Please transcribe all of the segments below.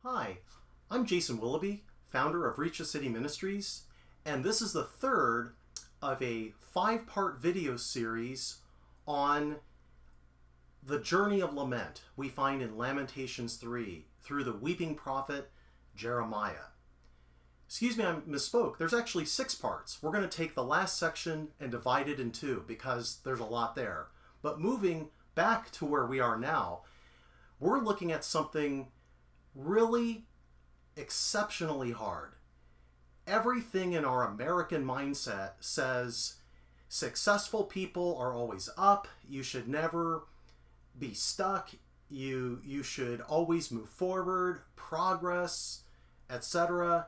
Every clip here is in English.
Hi, I'm Jason Willoughby, founder of Reach the City Ministries, and this is the third of a 5-part video series on the journey of lament we find in Lamentations 3 through the weeping prophet Jeremiah. Excuse me, I misspoke. There's actually 6 parts. We're going to take the last section and divide it in 2 because there's a lot there. But moving back to where we are now, we're looking at something really exceptionally hard. Everything in our American mindset says successful people are always up, you should never be stuck, you should always move forward, progress, etc.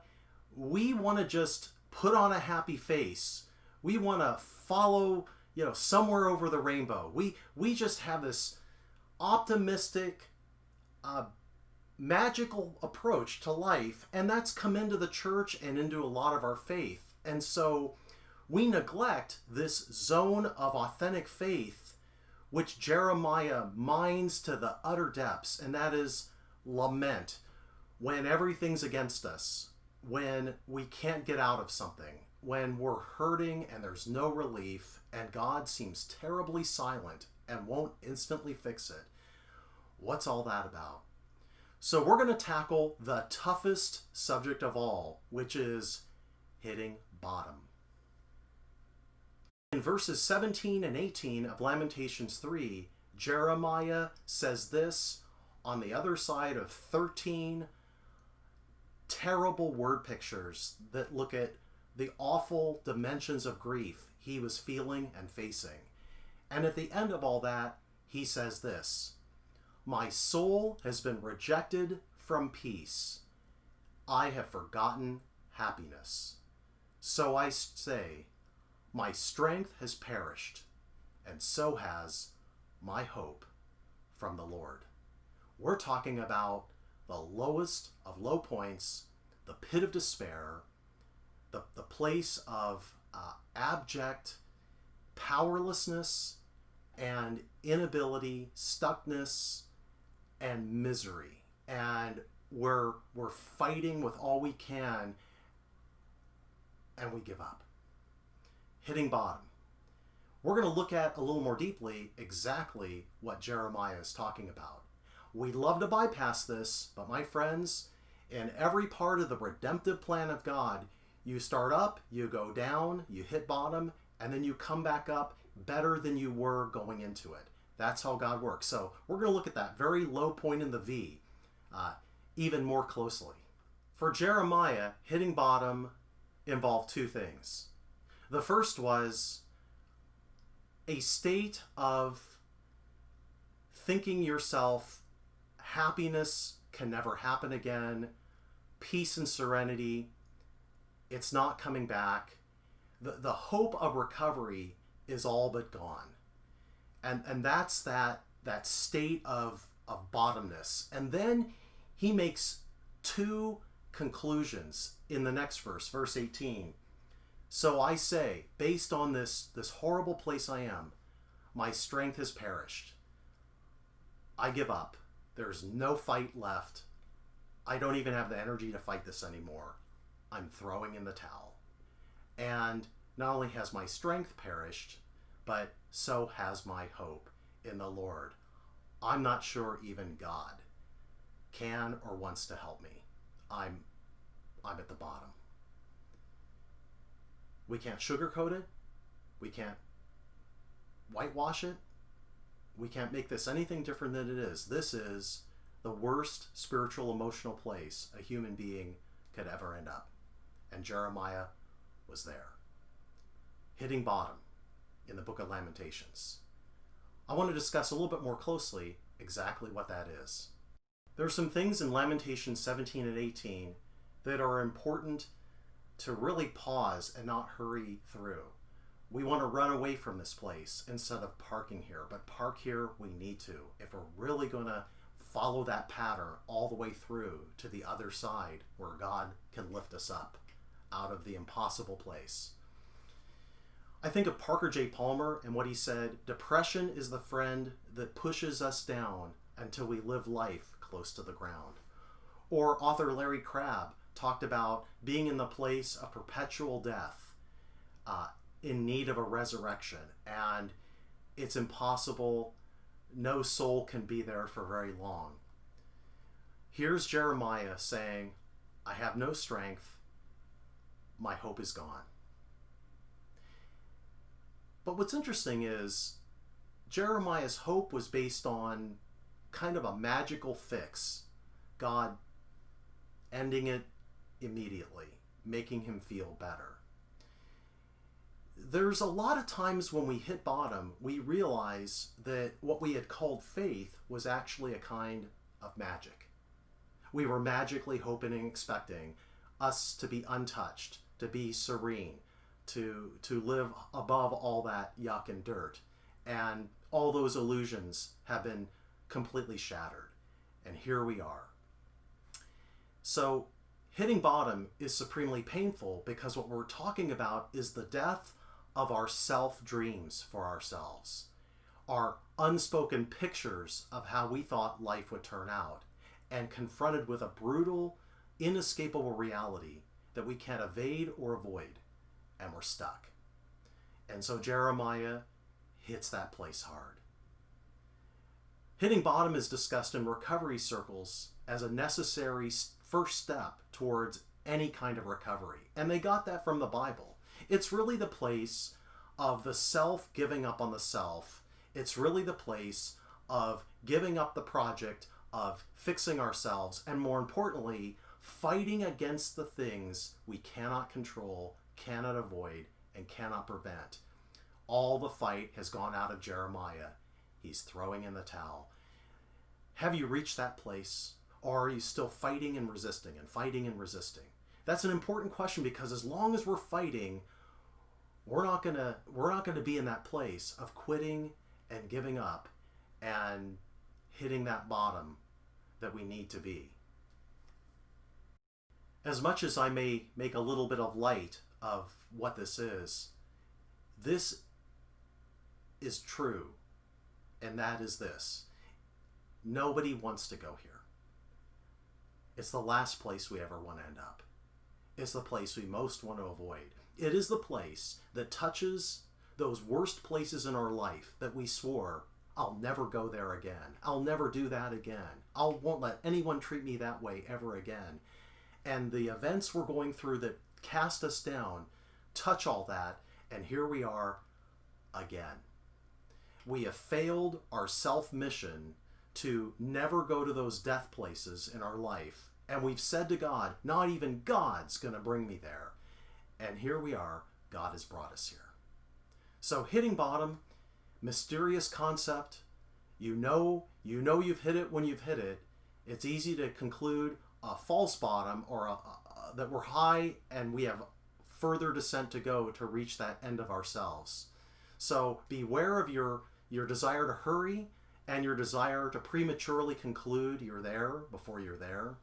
We want to just put on a happy face. We want to follow, somewhere over the rainbow. We just have this optimistic, magical approach to life, and that's come into the church and into a lot of our faith. And so we neglect this zone of authentic faith which Jeremiah mines to the utter depths, and that is lament. When everything's against us, when we can't get out of something, when we're hurting and there's no relief and God seems terribly silent and won't instantly fix it. What's all that about? So we're going to tackle the toughest subject of all, which is hitting bottom. In verses 17 and 18 of Lamentations 3, Jeremiah says this on the other side of 13 terrible word pictures that look at the awful dimensions of grief he was feeling and facing. And at the end of all that, he says this: "My soul has been rejected from peace. I have forgotten happiness. So I say, my strength has perished, and so has my hope from the Lord." We're talking about the lowest of low points, the pit of despair, the place of abject powerlessness and inability, stuckness, and misery. And we're fighting with all we can, and we give up. Hitting bottom. We're going to look at a little more deeply exactly what Jeremiah is talking about. We'd love to bypass this, but my friends, in every part of the redemptive plan of God, you start up, you go down, you hit bottom, and then you come back up better than you were going into it. That's how God works. So we're going to look at that very low point in the V even more closely. For Jeremiah, hitting bottom involved 2 things. The first was a state of thinking yourself happiness can never happen again, peace and serenity, it's not coming back. The hope of recovery is all but gone. And that's that state of bottomness. And then he makes 2 conclusions in the next verse, verse 18. "So I say, based on this horrible place I am, my strength has perished. I give up. There's no fight left. I don't even have the energy to fight this anymore. I'm throwing in the towel. And not only has my strength perished, but so has my hope in the Lord. I'm not sure even God can or wants to help me. I'm at the bottom." We can't sugarcoat it. We can't whitewash it. We can't make this anything different than it is. This is the worst spiritual, emotional place a human being could ever end up. And Jeremiah was there. Hitting bottom in the book of Lamentations. I want to discuss a little bit more closely exactly what that is. There are some things in Lamentations 17 and 18 that are important to really pause and not hurry through. We want to run away from this place instead of parking here, but park here we need to if we're really going to follow that pattern all the way through to the other side where God can lift us up out of the impossible place. I think of Parker J. Palmer and what he said: "Depression is the friend that pushes us down until we live life close to the ground." Or author Larry Crabb talked about being in the place of perpetual death, in need of a resurrection, and it's impossible. No soul can be there for very long. Here's Jeremiah saying, I have no strength. My hope is gone. But what's interesting is Jeremiah's hope was based on kind of a magical fix. God ending it immediately, making him feel better. There's a lot of times when we hit bottom, we realize that what we had called faith was actually a kind of magic. We were magically hoping and expecting us to be untouched, to be serene, to live above all that yuck and dirt. And all those illusions have been completely shattered. And here we are. So hitting bottom is supremely painful because what we're talking about is the death of our self-dreams for ourselves, our unspoken pictures of how we thought life would turn out, and confronted with a brutal, inescapable reality that we can't evade or avoid, and we're stuck. And so Jeremiah hits that place hard. Hitting bottom is discussed in recovery circles as a necessary first step towards any kind of recovery. And they got that from the Bible. It's really the place of the self giving up on the self. It's really the place of giving up the project of fixing ourselves, and more importantly, fighting against the things we cannot control, cannot avoid, and cannot prevent. All the fight has gone out of Jeremiah. He's throwing in the towel. Have you reached that place? Or are you still fighting and resisting and fighting and resisting? That's an important question, because as long as we're fighting, we're not gonna be in that place of quitting and giving up and hitting that bottom that we need to be. As much as I may make a little bit of light of what this is true, and that is this: nobody wants to go here. It's the last place we ever want to end up. It's the place we most want to avoid. It is the place that touches those worst places in our life that we swore, I'll never go there again. I'll never do that again. I won't let anyone treat me that way ever again. And the events we're going through that cast us down touch all that, and here we are again. We have failed our self-mission to never go to those death places in our life. And we've said to God, not even God's going to bring me there. And here we are, God has brought us here. So hitting bottom, mysterious concept. You know you've hit it when you've hit it. It's easy to conclude a false bottom, or that we're high and we have further descent to go to reach that end of ourselves. So beware of your desire to hurry and your desire to prematurely conclude you're there before you're there.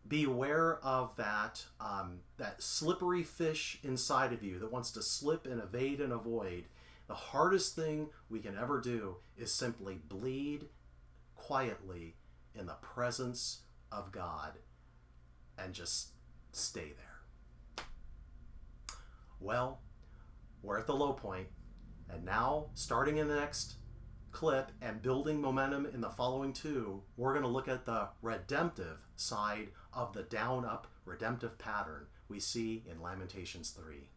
Be aware of that slippery fish inside of you that wants to slip and evade and avoid. The hardest thing we can ever do is simply bleed quietly in the presence of God and just stay there. Well, we're at the low point, and now, starting in the next clip and building momentum in the following two, we're going to look at the redemptive side of the down-up redemptive pattern we see in Lamentations 3.